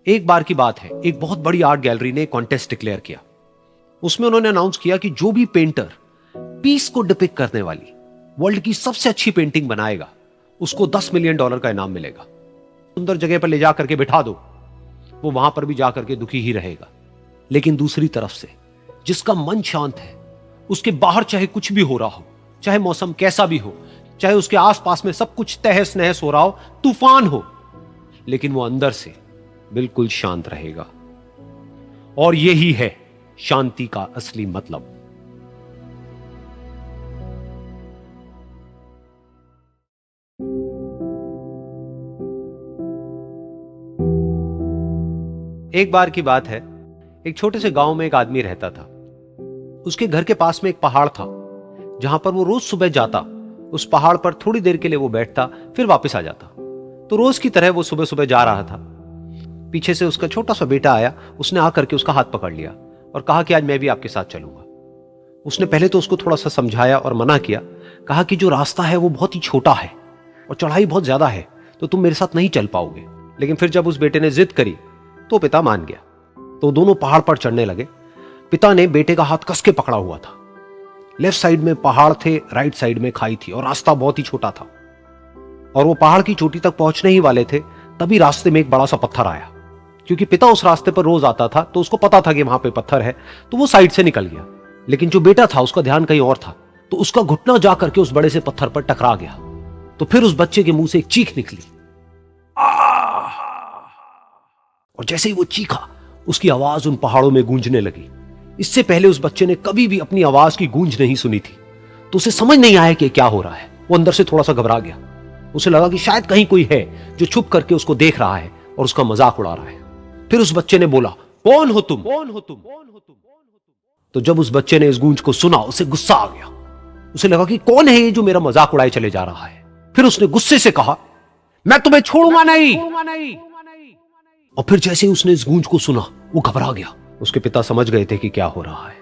एक बार की बात है, एक बहुत बड़ी आर्ट गैलरी ने कॉन्टेस्ट डिक्लेयर किया। उसमें उन्होंने अनाउंस किया कि जो भी पेंटर पीस को डिपिक्ट करने वाली वर्ल्ड की सबसे अच्छी पेंटिंग बनाएगा उसको $10 मिलियन का इनाम मिलेगा। सुंदर जगह पर ले जा करके बिठा दो, वो वहां पर भी जाकर के दुखी ही रहेगा। लेकिन दूसरी तरफ से जिसका मन शांत है, उसके बाहर चाहे कुछ भी हो रहा हो, चाहे मौसम कैसा भी हो, चाहे उसके आसपास में सब कुछ तहस नहस हो रहा हो, तूफान हो, लेकिन वो अंदर से बिल्कुल शांत रहेगा। और यही है शांति का असली मतलब। एक बार की बात है, एक छोटे से गांव में एक आदमी रहता था। उसके घर के पास में एक पहाड़ था जहां पर वो रोज सुबह जाता। उस पहाड़ पर थोड़ी देर के लिए वो बैठता, फिर वापस आ जाता। तो रोज की तरह वो सुबह सुबह जा रहा था। पीछे से उसका छोटा सा बेटा आया। उसने आकर के उसका हाथ पकड़ लिया और कहा कि आज मैं भी आपके साथ चलूंगा। उसने पहले तो उसको थोड़ा सा समझाया और मना किया। कहा कि जो रास्ता है वो बहुत ही छोटा है और चढ़ाई बहुत ज्यादा है, तो तुम मेरे साथ नहीं चल पाओगे। लेकिन फिर जब उस बेटे ने जिद करी तो पिता मान गया। तो दोनों पहाड़ पर चढ़ने लगे। पिता ने बेटे का हाथ कस के पकड़ा हुआ था। लेफ्ट साइड में पहाड़ थे, राइट साइड में खाई थी और रास्ता बहुत ही छोटा था। और वो पहाड़ की चोटी तक पहुंचने ही वाले थे, तभी रास्ते में एक बड़ा सा पत्थर आया। क्योंकि पिता उस रास्ते पर रोज आता था तो उसको पता था कि वहां पे पत्थर है, तो वो साइड से निकल गया। लेकिन जो बेटा था उसका ध्यान कहीं और था, तो उसका घुटना जाकर के उस बड़े से पत्थर पर टकरा गया। तो फिर उस बच्चे के मुंह से एक चीख निकली, और जैसे ही वो चीखा, उसकी आवाज उन पहाड़ों में गूंजने लगी। इससे पहले उस बच्चे ने कभी भी अपनी आवाज की गूंज नहीं सुनी थी, तो उसे समझ नहीं आया कि क्या हो रहा है। वो अंदर से थोड़ा सा घबरा गया। उसे लगा कि शायद कहीं कोई है जो छुप करके उसको देख रहा है और उसका मजाक उड़ा रहा है। फिर उस बच्चे ने बोला, कौन हो तुम? कौन हो तुम? तो जब उस बच्चे ने इस गूंज को सुना, उसे गुस्सा आ गया। उसे लगा कि कौन है ये जो मेरा मजाक उड़ाए चले जा रहा है। फिर उसने गुस्से से कहा, मैं तुम्हें छोड़ूंगा नहीं। और फिर जैसे ही उसने इस गूंज को सुना, वो घबरा गया। उसके पिता समझ गए थे कि क्या हो रहा है।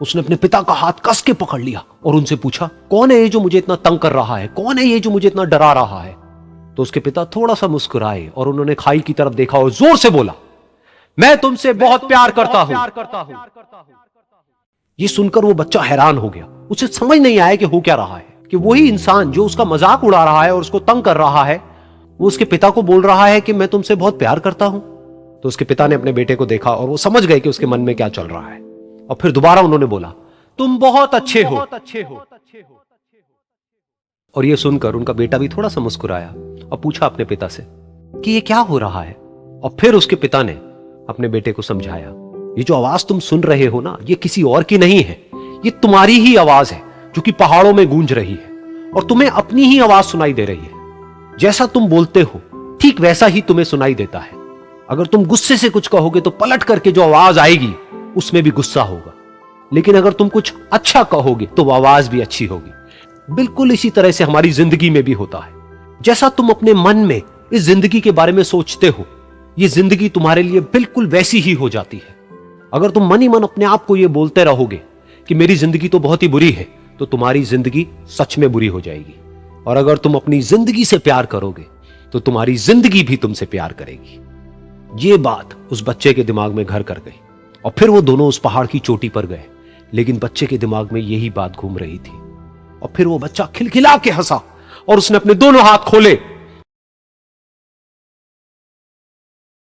उसने अपने पिता का हाथ कस के पकड़ लिया और उनसे पूछा, कौन है ये जो मुझे इतना तंग कर रहा है? कौन है ये जो मुझे इतना डरा रहा है? तो उसके पिता थोड़ा सा मुस्कुराए और उन्होंने खाई की तरफ देखा और जोर से बोला, मैं तुमसे बहुत प्यार करता हूं। ये सुनकर वो बच्चा हैरान हो गया। उसे समझ नहीं आया कि हो क्या रहा है, कि वही इंसान जो उसका मजाक उड़ा रहा है और उसको तंग कर रहा है, वो उसके पिता को बोल रहा है कि मैं तुमसे बहुत प्यार करता हूं। तो उसके पिता ने अपने बेटे को देखा और वो समझ गए कि उसके मन में क्या चल रहा है। और फिर दोबारा उन्होंने बोला, तुम बहुत अच्छे हो। और ये सुनकर उनका बेटा भी थोड़ा सा मुस्कुराया और पूछा अपने पिता से कि ये क्या हो रहा है। और फिर उसके पिता ने अपने बेटे को समझाया, ये जो आवाज तुम सुन रहे हो ना, ये किसी और की नहीं है, ये तुम्हारी ही आवाज है जो कि पहाड़ों में गूंज रही है और तुम्हें अपनी ही आवाज सुनाई दे रही है। जैसा तुम बोलते हो ठीक वैसा ही तुम्हें सुनाई देता है। अगर तुम गुस्से से कुछ कहोगे तो पलट करके जो आवाज आएगी उसमें भी गुस्सा होगा, लेकिन अगर तुम कुछ अच्छा कहोगे तो वो आवाज भी अच्छी होगी। बिल्कुल इसी तरह से हमारी जिंदगी में भी होता है। जैसा तुम अपने मन में इस जिंदगी के बारे में सोचते हो, ये जिंदगी तुम्हारे लिए बिल्कुल वैसी ही हो जाती है। अगर तुम मन ही मन अपने आप को ये बोलते रहोगे कि मेरी जिंदगी तो बहुत ही बुरी है, तो तुम्हारी जिंदगी सच में बुरी हो जाएगी। और अगर तुम अपनी जिंदगी से प्यार करोगे तो तुम्हारी जिंदगी भी तुमसे प्यार करेगी। ये बात उस बच्चे के दिमाग में घर कर गई और फिर वो दोनों उस पहाड़ की चोटी पर गए। लेकिन बच्चे के दिमाग में यही बात घूम रही थी। और फिर वो बच्चा खिलखिला के हंसा और उसने अपने दोनों हाथ खोले